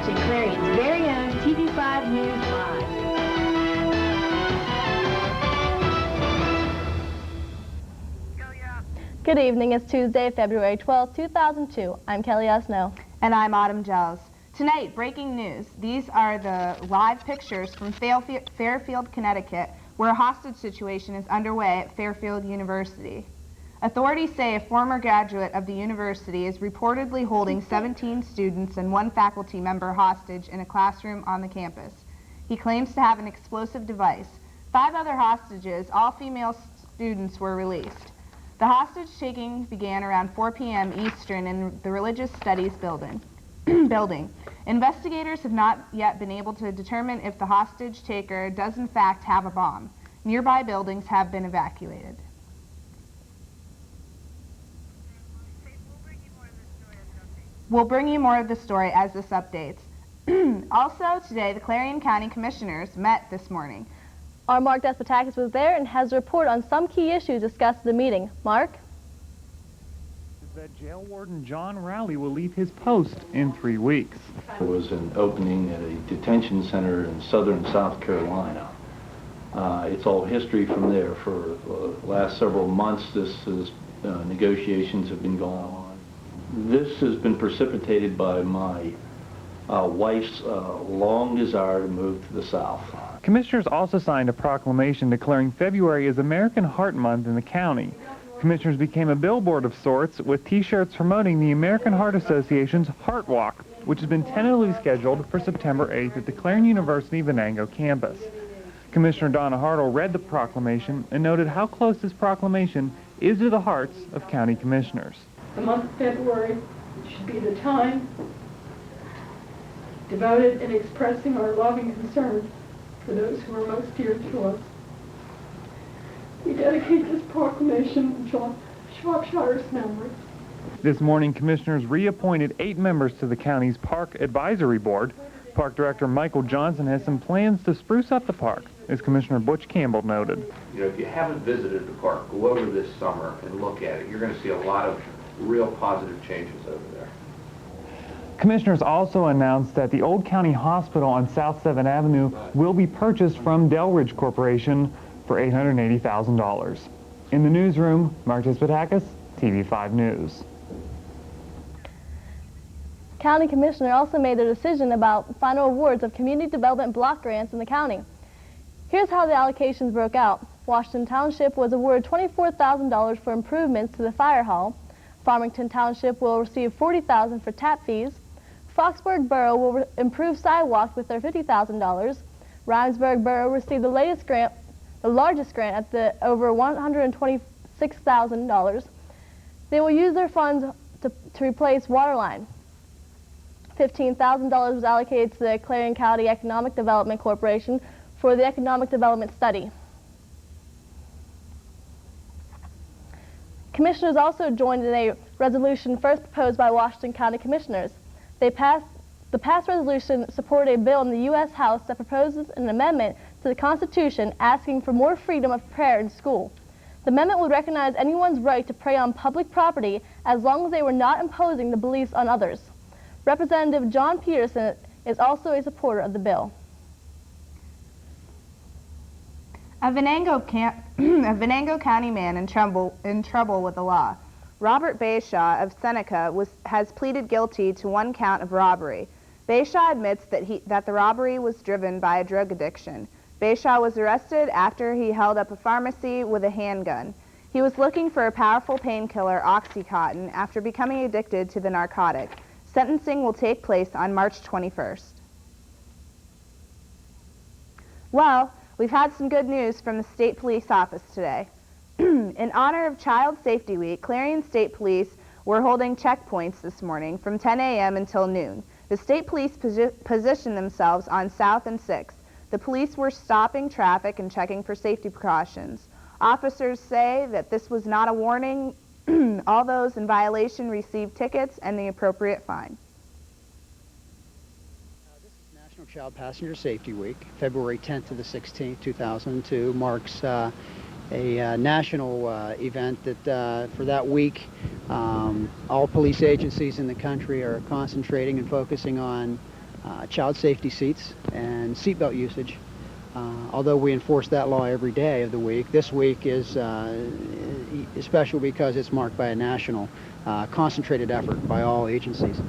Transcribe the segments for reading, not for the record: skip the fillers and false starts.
watching Clarion's very own TV5 News Live. Good evening. It's Tuesday, February 12, 2002. I'm Kelly Snow. And I'm Autumn Giles. Tonight, breaking news. These are the live pictures from Fairfield, Connecticut, where a hostage situation is underway at Fairfield University. Authorities say a former graduate of the university is reportedly holding 17 students and one faculty member hostage in a classroom on the campus. He claims to have an explosive device. 5 other hostages, all female students, were released. The hostage-taking began around 4 p.m. Eastern in the Religious Studies building. Investigators have not yet been able to determine if the hostage-taker does in fact have a bomb. Nearby buildings have been evacuated. We'll bring you more of the story as this updates. Also today, the Clarion County Commissioners met this morning. Our Mark Despotakis was there and has a report on some key issues discussed at the meeting. Mark? That Jail Warden John Rowley will leave his post in 3 weeks. There was an opening at a detention center in southern South Carolina. It's all history from there. For the last several months, negotiations have been going on. This has been precipitated by my wife's long desire to move to the South. Commissioners also signed a proclamation declaring February as American Heart Month in the county. Commissioners became a billboard of sorts with T-shirts promoting the American Heart Association's Heart Walk, which has been tentatively scheduled for September 8th at the Clarion University Venango campus. Commissioner Donna Hartle read the proclamation and noted how close this proclamation is to the hearts of county commissioners. The month of February should be the time devoted in expressing our loving concern for those who are most dear to us. We dedicate this proclamation to John Shropshire's memory. This morning, commissioners reappointed 8 members to the county's Park Advisory Board. Park Director Michael Johnson has some plans to spruce up the park, as Commissioner Butch Campbell noted. You know, if you haven't visited the park, go over this summer and look at it. You're going to see a lot of real positive changes over there. Commissioners also announced that the Old County Hospital on South 7th Avenue will be purchased from Delridge Corporation for $880,000. In the newsroom, Mark Despotakis, TV5 News. County Commissioner also made a decision about final awards of community development block grants in the county. Here's how the allocations broke out. Washington Township was awarded $24,000 for improvements to the fire hall. Farmington Township will receive $40,000 for tap fees. Foxburg Borough will improve sidewalks with their $50,000. Rhymesburg Borough received the largest grant at the over $126,000. They will use their funds to replace water line. $15,000 was allocated to the Clarion County Economic Development Corporation for the Economic Development Study. Commissioners also joined in a resolution first proposed by Washington County Commissioners. The passed resolution supported a bill in the U.S. House that proposes an amendment to the Constitution asking for more freedom of prayer in school. The amendment would recognize anyone's right to pray on public property as long as they were not imposing the beliefs on others. Representative John Peterson is also a supporter of the bill. A Venango County man in trouble with the law. Robert Bayshaw of Seneca has pleaded guilty to 1 count of robbery. Bayshaw admits that the robbery was driven by a drug addiction. Bayshaw was arrested after he held up a pharmacy with a handgun. He was looking for a powerful painkiller, Oxycontin, after becoming addicted to the narcotic. Sentencing will take place on March 21st. Well, we've had some good news from the State Police Office today. In honor of Child Safety Week, Clarion State Police were holding checkpoints this morning from 10 a.m. until noon. The State Police positioned themselves on South and 6th. The police were stopping traffic and checking for safety precautions. Officers say that this was not a warning. All those in violation received tickets and the appropriate fine. This is National Child Passenger Safety Week. February 10th to the 16th, 2002 marks a national event that for that week all police agencies in the country are concentrating and focusing on child safety seats and seatbelt usage. Although we enforce that law every day of the week, this week is special because it's marked by a national concentrated effort by all agencies.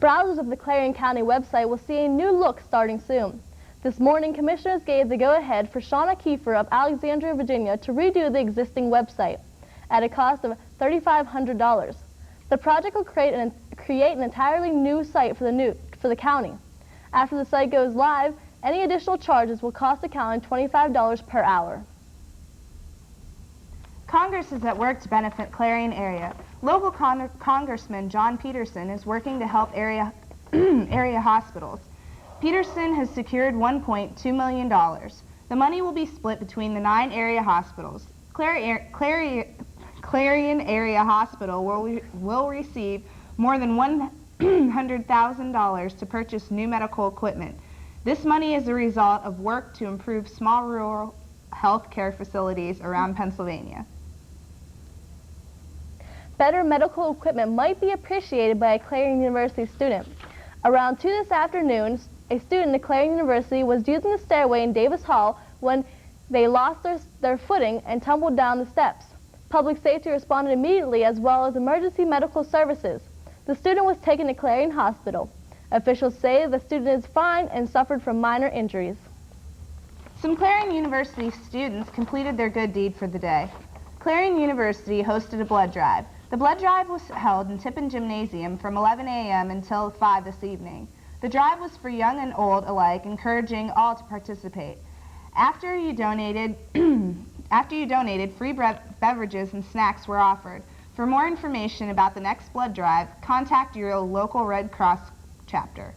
Browsers of the Clarion County website will see a new look starting soon. This morning, commissioners gave the go-ahead for Shauna Kiefer of Alexandria, Virginia to redo the existing website at a cost of $3,500. The project will create an entirely new site for the county. After the site goes live, any additional charges will cost the county $25 per hour. Congress is at work to benefit Clarion area. Local Congressman John Peterson is working to help area hospitals. Peterson has secured $1.2 million. The money will be split between the 9 area hospitals. Clarion Area Hospital will receive more than $100,000 to purchase new medical equipment. This money is a result of work to improve small rural health care facilities around Pennsylvania. Better medical equipment might be appreciated by a Clarion University student. Around 2 this afternoon, a student at Clarion University was using the stairway in Davis Hall when they lost their footing and tumbled down the steps. Public safety responded immediately, as well as emergency medical services. The student was taken to Clarion Hospital. Officials say the student is fine and suffered from minor injuries. Some Clarion University students completed their good deed for the day. Clarion University hosted a blood drive. The blood drive was held in Tippin Gymnasium from 11 a.m. until 5 this evening. The drive was for young and old alike, encouraging all to participate. After you donated, free beverages and snacks were offered. For more information about the next blood drive, contact your local Red Cross chapter.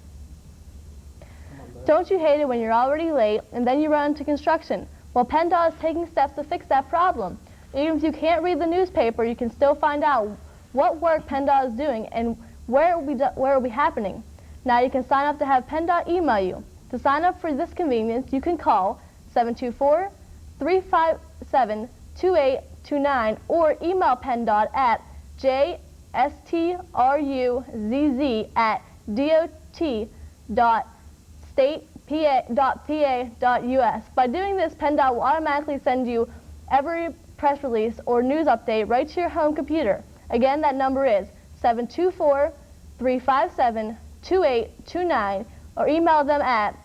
Don't you hate it when you're already late and then you run into construction? Well, PennDOT is taking steps to fix that problem. Even if you can't read the newspaper, you can still find out what work PennDOT is doing and where it will be happening. Now you can sign up to have PennDOT email you. To sign up for this convenience, you can call 724-357-2829 or email PennDOT at jstruzz@dot.state.pa.us. By doing this, PennDOT will automatically send you every press release or news update right to your home computer. Again, that number is 724-357-2829 or email them at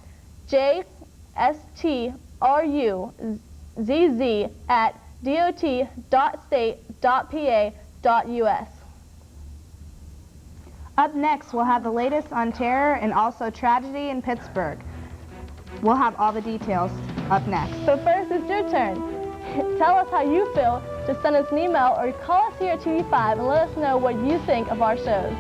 jstruzz@dot.state.pa.us. Up next, we'll have the latest on terror and also tragedy in Pittsburgh. We'll have all the details up next. But first, it's your turn. Tell us how you feel. Just send us an email or call us here at TV5 and let us know what you think of our shows.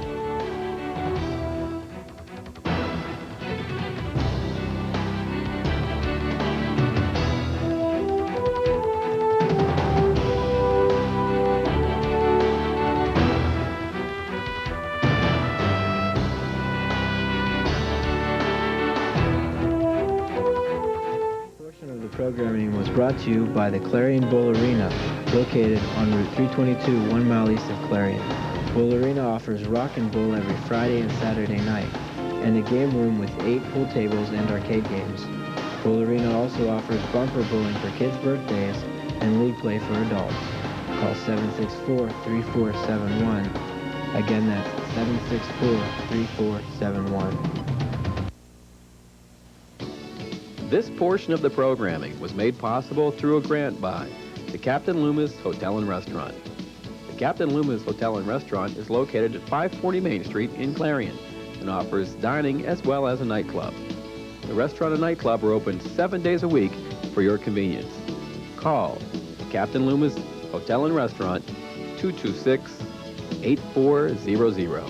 Programming was brought to you by the Clarion Bowl Arena, located on Route 322, 1 mile east of Clarion. Bowl Arena offers rock and bowl every Friday and Saturday night, and a game room with 8 pool tables and arcade games. Bowl Arena also offers bumper bowling for kids' birthdays and league play for adults. Call 764-3471. Again, that's 764-3471. This portion of the programming was made possible through a grant by the Captain Loomis Hotel and Restaurant. The Captain Loomis Hotel and Restaurant is located at 540 Main Street in Clarion and offers dining as well as a nightclub. The restaurant and nightclub are open 7 days a week for your convenience. Call the Captain Loomis Hotel and Restaurant, 226-8400.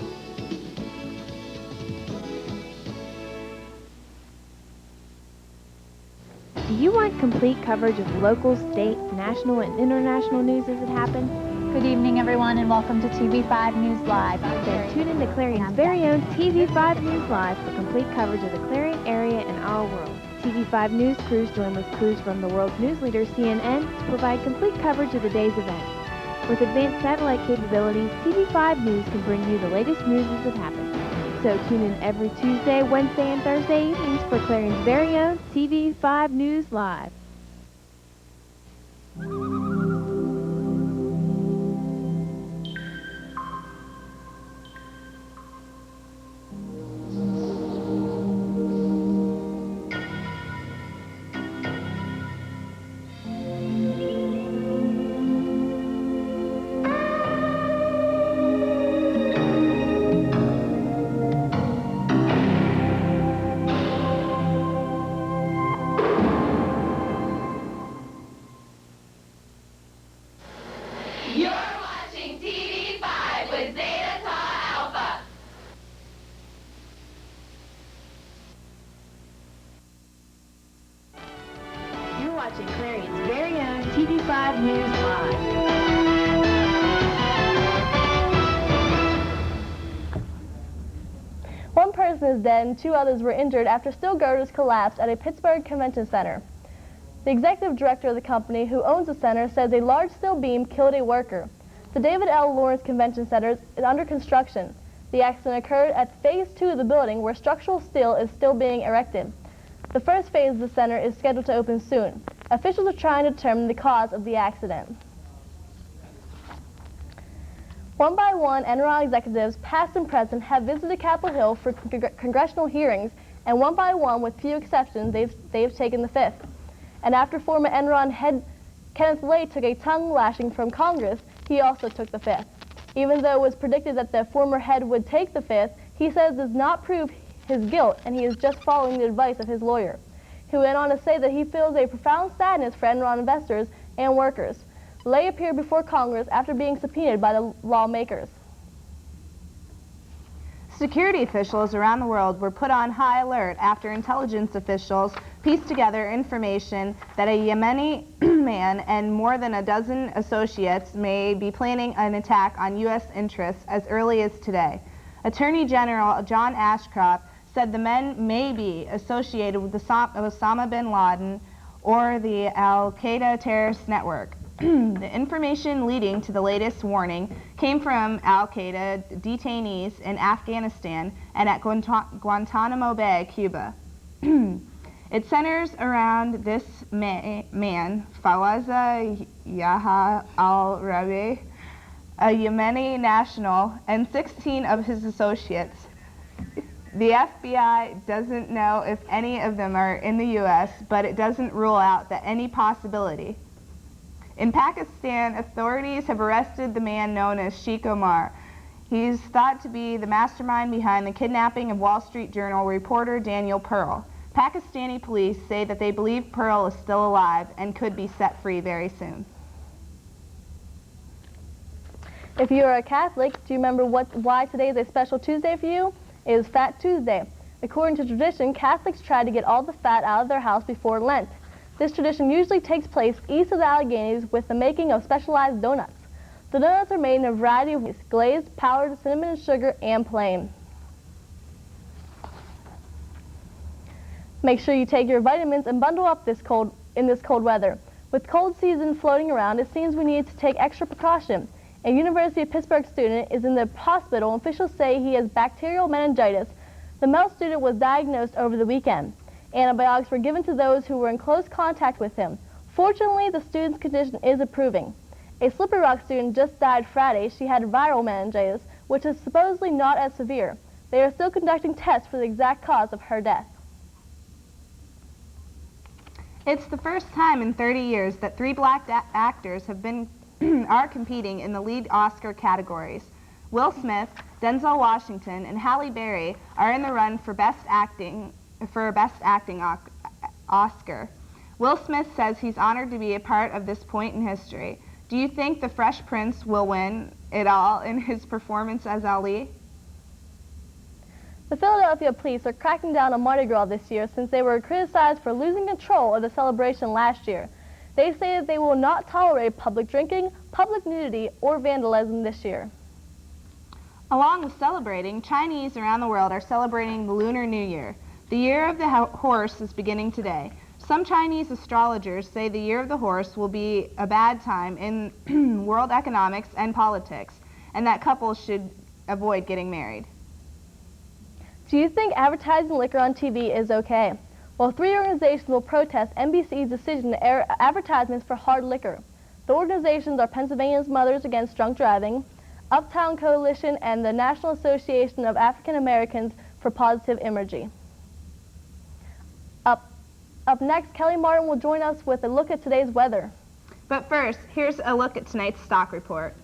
Do you want complete coverage of local, state, national, and international news as it happens? Good evening, everyone, and welcome to TV5 News Live. Then tune in to Clarion's very own TV5 News Live for complete coverage of the Clarion area and our world. TV5 News crews join with crews from the world's news leader, CNN, to provide complete coverage of the day's events. With advanced satellite capabilities, TV5 News can bring you the latest news as it happens. So tune in every Tuesday, Wednesday, and Thursday evenings for Clarion's very own TV5 News Live. You're watching TV5 with Zeta Tau Alpha. You're watching Clarion's very own TV5 News Live. One person is dead and 2 others were injured after steel girders collapsed at a Pittsburgh convention center. The executive director of the company who owns the center says a large steel beam killed a worker. The David L. Lawrence Convention Center is under construction. The accident occurred at Phase 2 of the building where structural steel is still being erected. The first phase of the center is scheduled to open soon. Officials are trying to determine the cause of the accident. One by one, Enron executives, past and present, have visited Capitol Hill for congressional hearings, and one by one, with few exceptions, they've taken the fifth. And after former Enron head Kenneth Lay took a tongue lashing from Congress, he also took the fifth. Even though it was predicted that the former head would take the fifth, he says does not prove his guilt, and he is just following the advice of his lawyer. He went on to say that he feels a profound sadness for Enron investors and workers. Lay appeared before Congress after being subpoenaed by the lawmakers. Security officials around the world were put on high alert after intelligence officials pieced together information that a Yemeni man and more than a dozen associates may be planning an attack on U.S. interests as early as today. Attorney General John Ashcroft said the men may be associated with Osama bin Laden or the al-Qaeda terrorist network. The information leading to the latest warning came from al-Qaeda detainees in Afghanistan and at Guantanamo Bay, Cuba. It centers around this man, Fawaza Yaha al-Rabi, a Yemeni national, and 16 of his associates. The FBI doesn't know if any of them are in the U.S., but it doesn't rule out that any possibility. In Pakistan, authorities have arrested the man known as Sheikh Omar. He's thought to be the mastermind behind the kidnapping of Wall Street Journal reporter Daniel Pearl. Pakistani police say that they believe Pearl is still alive and could be set free very soon. If you are a Catholic, do you remember why today is a special Tuesday for you? It is Fat Tuesday. According to tradition, Catholics try to get all the fat out of their house before Lent. This tradition usually takes place east of the Alleghenies with the making of specialized donuts. The donuts are made in a variety of ways: glazed, powdered, cinnamon and sugar, and plain. Make sure you take your vitamins and bundle up in this cold weather. With cold season floating around, it seems we need to take extra precaution. A University of Pittsburgh student is in the hospital and officials say he has bacterial meningitis. The male student was diagnosed over the weekend. Antibiotics were given to those who were in close contact with him. Fortunately, the student's condition is improving. A Slippery Rock student just died Friday. She had viral meningitis, which is supposedly not as severe. They are still conducting tests for the exact cause of her death. It's the first time in 30 years that 3 black actors have been are competing in the lead Oscar categories. Will Smith, Denzel Washington, and Halle Berry are in the run for Best Acting Oscar. Will Smith says he's honored to be a part of this point in history. Do you think the Fresh Prince will win it all in his performance as Ali? The Philadelphia police are cracking down on Mardi Gras this year since they were criticized for losing control of the celebration last year. They say that they will not tolerate public drinking, public nudity, or vandalism this year. Along with celebrating, Chinese around the world are celebrating the Lunar New Year. The Year of the Horse is beginning today. Some Chinese astrologers say the Year of the Horse will be a bad time in world economics and politics, and that couples should avoid getting married. Do you think advertising liquor on TV is okay? Well, 3 organizations will protest NBC's decision to air advertisements for hard liquor. The organizations are Pennsylvania's Mothers Against Drunk Driving, Uptown Coalition, and the National Association of African Americans for Positive Imagery. Up next, Kelly Martin will join us with a look at today's weather. But first, here's a look at tonight's stock report.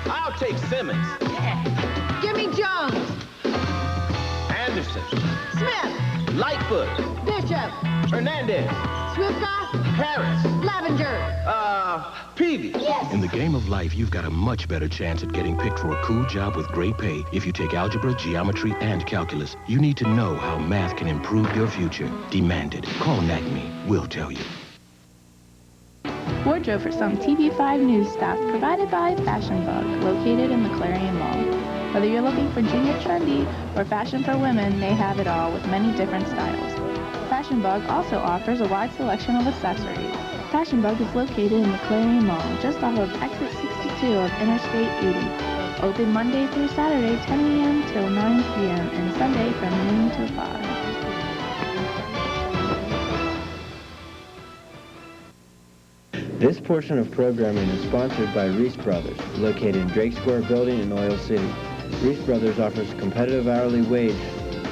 I'll take Simmons. Yeah. Give me Jones. Anderson. Smith. Lightfoot. Bishop. Hernandez. Swifka. Harris. Lavender. Peavy. Yes. In the game of life, you've got a much better chance at getting picked for a cool job with great pay if you take algebra, geometry, and calculus. You need to know how math can improve your future. Demand it. Call NACME. We'll tell you. Wardrobe for some TV5 News staff provided by Fashion Bug, located in the Clarion Mall. Whether you're looking for junior trendy or fashion for women, they have it all with many different styles. Fashion Bug also offers a wide selection of accessories. Fashion Bug is located in the Clarion Mall, just off of exit 62 of Interstate 80. Open Monday through Saturday, 10 a.m. till 9 p.m. and Sunday from noon till 5. This portion of programming is sponsored by Reese Brothers, located in Drake Square Building in Oil City. Reese Brothers offers competitive hourly wage,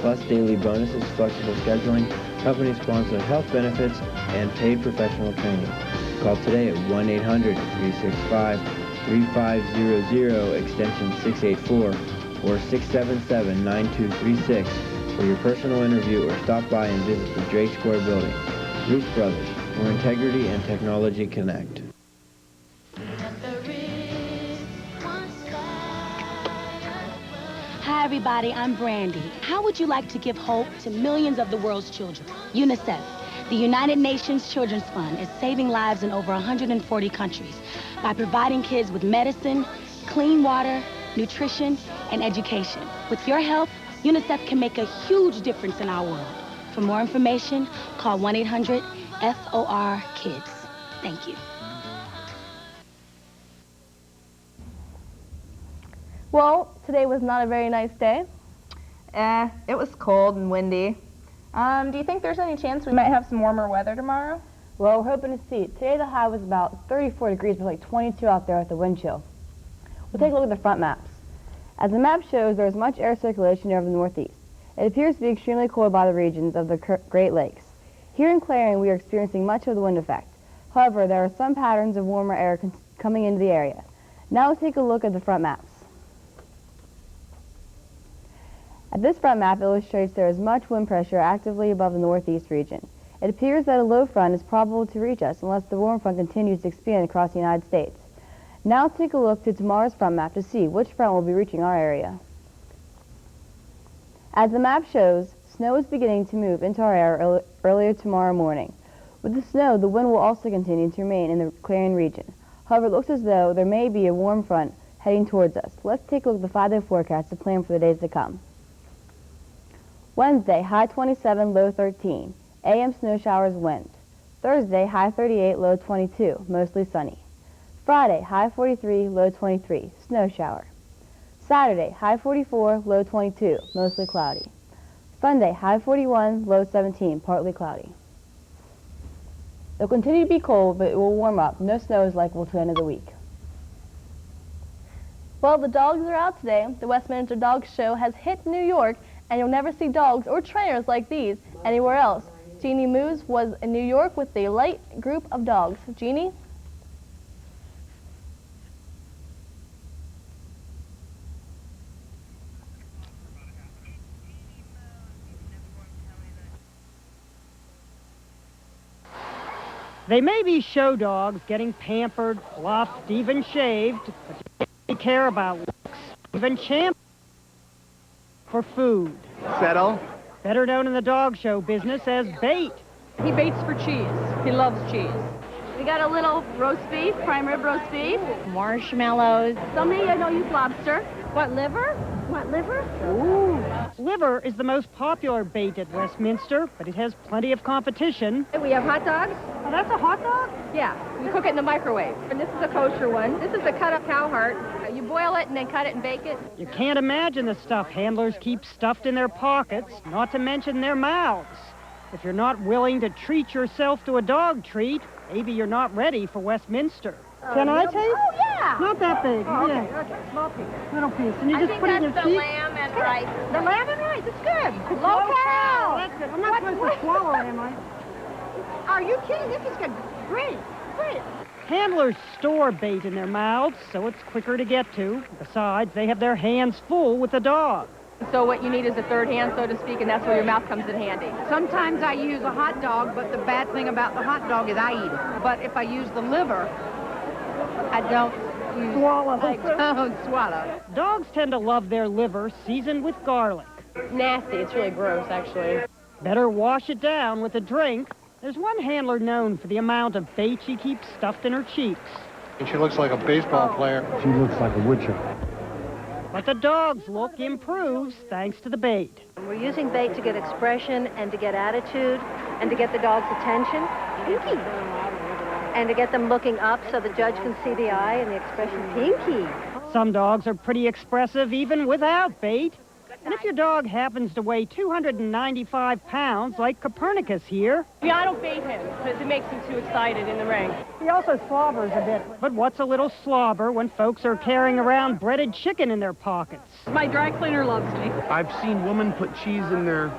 plus daily bonuses, flexible scheduling, company-sponsored health benefits, and paid professional training. Call today at 1-800-365-3500, extension 684, or 677-9236 for your personal interview, or stop by and visit the Drake Square Building. Reese Brothers, where integrity and technology connect. Hi everybody, I'm Brandy. How would you like to give hope to millions of the world's children? UNICEF, the United Nations Children's Fund, is saving lives in over 140 countries by providing kids with medicine, clean water, nutrition, and education. With your help, UNICEF can make a huge difference in our world. For more information, call 1-800-FOR-KIDS. Thank you. Well, today was not a very nice day. It was cold and windy. Do you think there's any chance we might have some warmer weather tomorrow? Well, we're hoping to see. Today the high was about 34 degrees, but like 22 out there with the wind chill. We'll take a look at the front maps. As the map shows, there is much air circulation over the northeast. It appears to be extremely cold by the regions of the Great Lakes. Here in Clarion, we are experiencing much of the wind effect. However, there are some patterns of warmer air coming into the area. Now let's take a look at the front maps. At this front map illustrates there is much wind pressure actively above the northeast region. It appears that a low front is probable to reach us unless the warm front continues to expand across the United States. Now let's take a look to tomorrow's front map to see which front will be reaching our area. As the map shows, snow is beginning to move into our area earlier tomorrow morning. With the snow, the wind will also continue to remain in the Clarion region. However, it looks as though there may be a warm front heading towards us. Let's take a look at the 5-day forecast to plan for the days to come. Wednesday, high 27, low 13. AM snow showers, wind. Thursday, high 38, low 22, mostly sunny. Friday, high 43, low 23, snow shower. Saturday, high 44, low 22, mostly cloudy. Sunday, high 41, low 17, partly cloudy. It will continue to be cold, but it will warm up. No snow is likely to the end of the week. Well, the dogs are out today. The Westminster Dog Show has hit New York, and you'll never see dogs or trainers like these anywhere else. Jeannie Moose was in New York with a light group of dogs. Jeannie? They may be show dogs, getting pampered, fluffed, even shaved, but they care about looks, even champ for food. Settle. Better known in the dog show business as bait. He baits for cheese. He loves cheese. We got a little roast beef, prime rib roast beef. Marshmallows. Some of you know use lobster. What, liver? Want liver? Ooh. Liver is the most popular bait at Westminster, but it has plenty of competition. We have hot dogs. Oh, that's a hot dog? Yeah, we cook it in the microwave. And this is a kosher one. This is a cut-up cow heart. You boil it and then cut it and bake it. You can't imagine the stuff handlers keep stuffed in their pockets, not to mention their mouths. If you're not willing to treat yourself to a dog treat, maybe you're not ready for Westminster. Can I taste? Oh, yeah. Not that big. Oh, yeah. okay, small piece. Little piece. And you just put it in your the teeth? lamb and rice. The lamb and rice, it's good. Low cal. That's good. I'm not supposed to swallow it, am I? Are you kidding? This is good. Great, great. Handlers store bait in their mouths, so it's quicker to get to. Besides, they have their hands full with the dog. So what you need is a third hand, so to speak, and that's where your mouth comes in handy. Sometimes I use a hot dog, but the bad thing about the hot dog is I eat it. But if I use the liver, I don't swallow. I don't swallow. Dogs tend to love their liver seasoned with garlic. Nasty. It's really gross, actually. Better wash it down with a drink. There's one handler known for the amount of bait she keeps stuffed in her cheeks. She looks like a baseball player. She looks like a woodchuck. But the dog's look improves thanks to the bait. We're using bait to get expression and to get attitude and to get the dog's attention. Pinky. And to get them looking up so the judge can see the eye and the expression. Pinky. Some dogs are pretty expressive even without bait. And if your dog happens to weigh 295 pounds, like Copernicus here... Yeah, I don't bait him, because it makes him too excited in the ring. He also slobbers a bit. But what's a little slobber when folks are carrying around breaded chicken in their pockets? My dry cleaner loves me. I've seen women put cheese in their...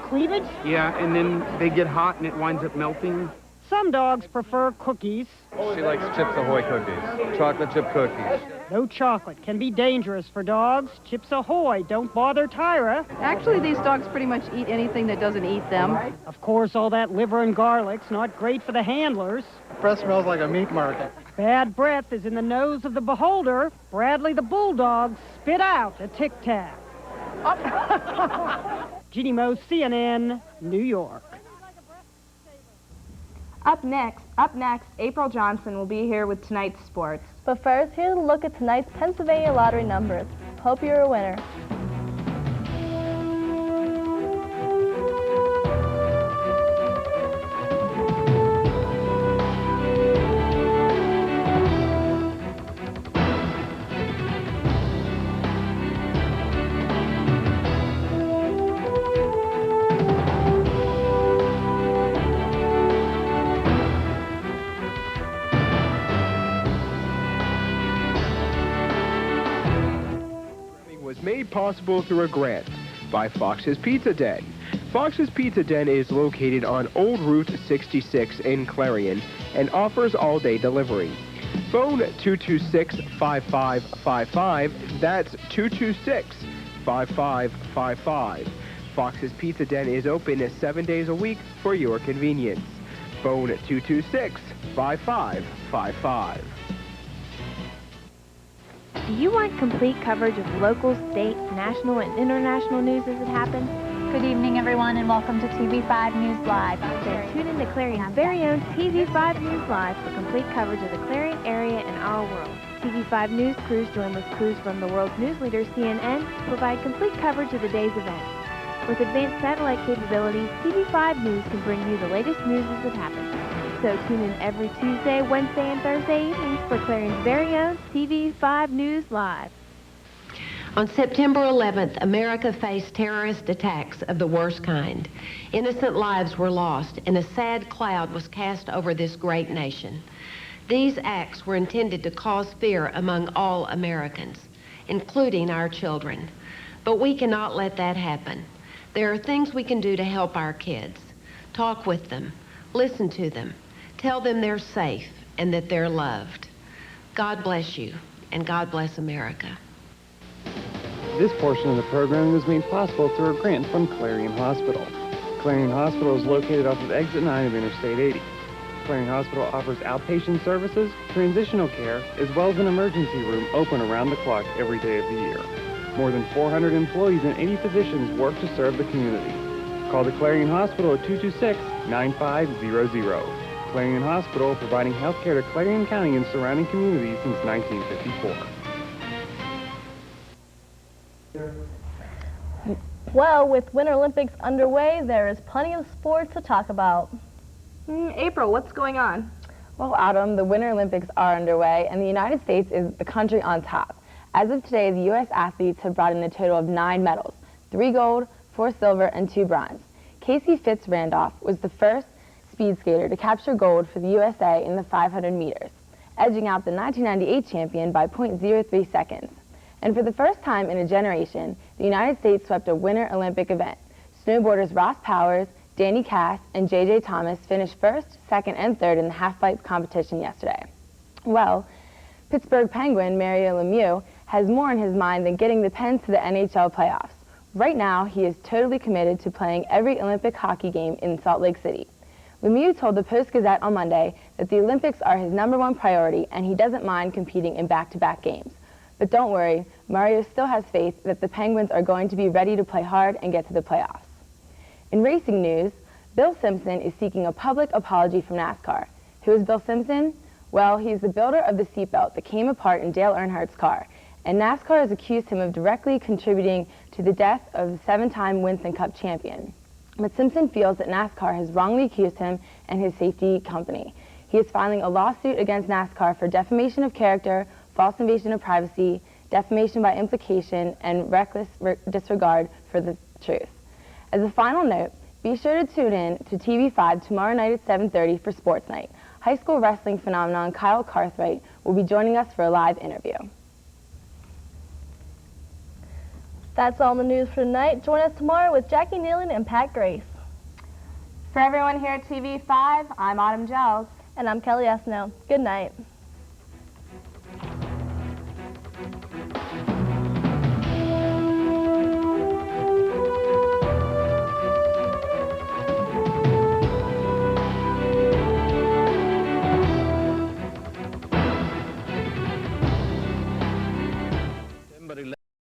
Cleavage? Yeah, and then they get hot and it winds up melting. Some dogs prefer cookies. She likes Chips Ahoy cookies, chocolate chip cookies. No chocolate can be dangerous for dogs. Chips Ahoy don't bother Tyra. Actually, these dogs pretty much eat anything that doesn't eat them. Of course, all that liver and garlic's not great for the handlers. Breath smells like a meat market. Bad breath is in the nose of the beholder. Bradley the Bulldog spit out a Tic Tac. Jeannie Moe, CNN, New York. Up next, April Johnson will be here with tonight's sports. But first, here's a look at tonight's Pennsylvania lottery numbers. Hope you're a winner. Made possible through a grant by Fox's Pizza Den. Fox's Pizza Den is located on Old Route 66 in Clarion and offers all-day delivery. Phone 226-5555. That's 226-5555. Fox's Pizza Den is open 7 days a week for your convenience. Phone 226-5555. Do you want complete coverage of local, state, national, and international news as it happens? Good evening, everyone, and welcome to TV5 News Live. Then tune in to Clarion's very own TV5 News Live for complete coverage of the Clarion area and our world. TV5 News crews join with crews from the world's news leader, CNN, to provide complete coverage of the day's events. With advanced satellite capabilities, TV5 News can bring you the latest news as it happens. So tune in every Tuesday, Wednesday, and Thursday evenings for Clarion's very own TV5 News Live. On September 11th, America faced terrorist attacks of the worst kind. Innocent lives were lost, and a sad cloud was cast over this great nation. These acts were intended to cause fear among all Americans, including our children. But we cannot let that happen. There are things we can do to help our kids. Talk with them. Listen to them. Tell them they're safe and that they're loved. God bless you, and God bless America. This portion of the program was made possible through a grant from Clarion Hospital. Clarion Hospital is located off of Exit 9 of Interstate 80. Clarion Hospital offers outpatient services, transitional care, as well as an emergency room open around the clock every day of the year. More than 400 employees and 80 physicians work to serve the community. Call the Clarion Hospital at 226-9500. Clarion Hospital, providing health care to Clarion County and surrounding communities since 1954. Well, with Winter Olympics underway, there is plenty of sports to talk about. April, what's going on? Well, Autumn, the Winter Olympics are underway, and the United States is the country on top. As of today, the U.S. athletes have brought in a total of 9 medals, 3 gold, 4 silver, and 2 bronze. Casey Fitz-Randolph was the first speed skater to capture gold for the USA in the 500 meters, edging out the 1998 champion by 0.03 seconds. And for the first time in a generation, the United States swept a Winter Olympic event. Snowboarders Ross Powers, Danny Cass, and J.J. Thomas finished first, second, and third in the halfpipe competition yesterday. Well, Pittsburgh Penguin Mario Lemieux has more on his mind than getting the Pens to the NHL playoffs. Right now, he is totally committed to playing every Olympic hockey game in Salt Lake City. Lemieux told the Post-Gazette on Monday that the Olympics are his #1 priority and he doesn't mind competing in back-to-back games. But don't worry, Mario still has faith that the Penguins are going to be ready to play hard and get to the playoffs. In racing news, Bill Simpson is seeking a public apology from NASCAR. Who is Bill Simpson? Well, he's the builder of the seatbelt that came apart in Dale Earnhardt's car, and NASCAR has accused him of directly contributing to the death of the 7-time Winston Cup champion. But Simpson feels that NASCAR has wrongly accused him and his safety company. He is filing a lawsuit against NASCAR for defamation of character, false invasion of privacy, defamation by implication, and reckless disregard for the truth. As a final note, be sure to tune in to TV5 tomorrow night at 7:30 for Sports Night. High school wrestling phenomenon Kyle Cartwright will be joining us for a live interview. That's all the news for tonight. Join us tomorrow with Jackie Nealon and Pat Grace. For everyone here at TV5, I'm Autumn Giles. And I'm Kelly Esno. Good night.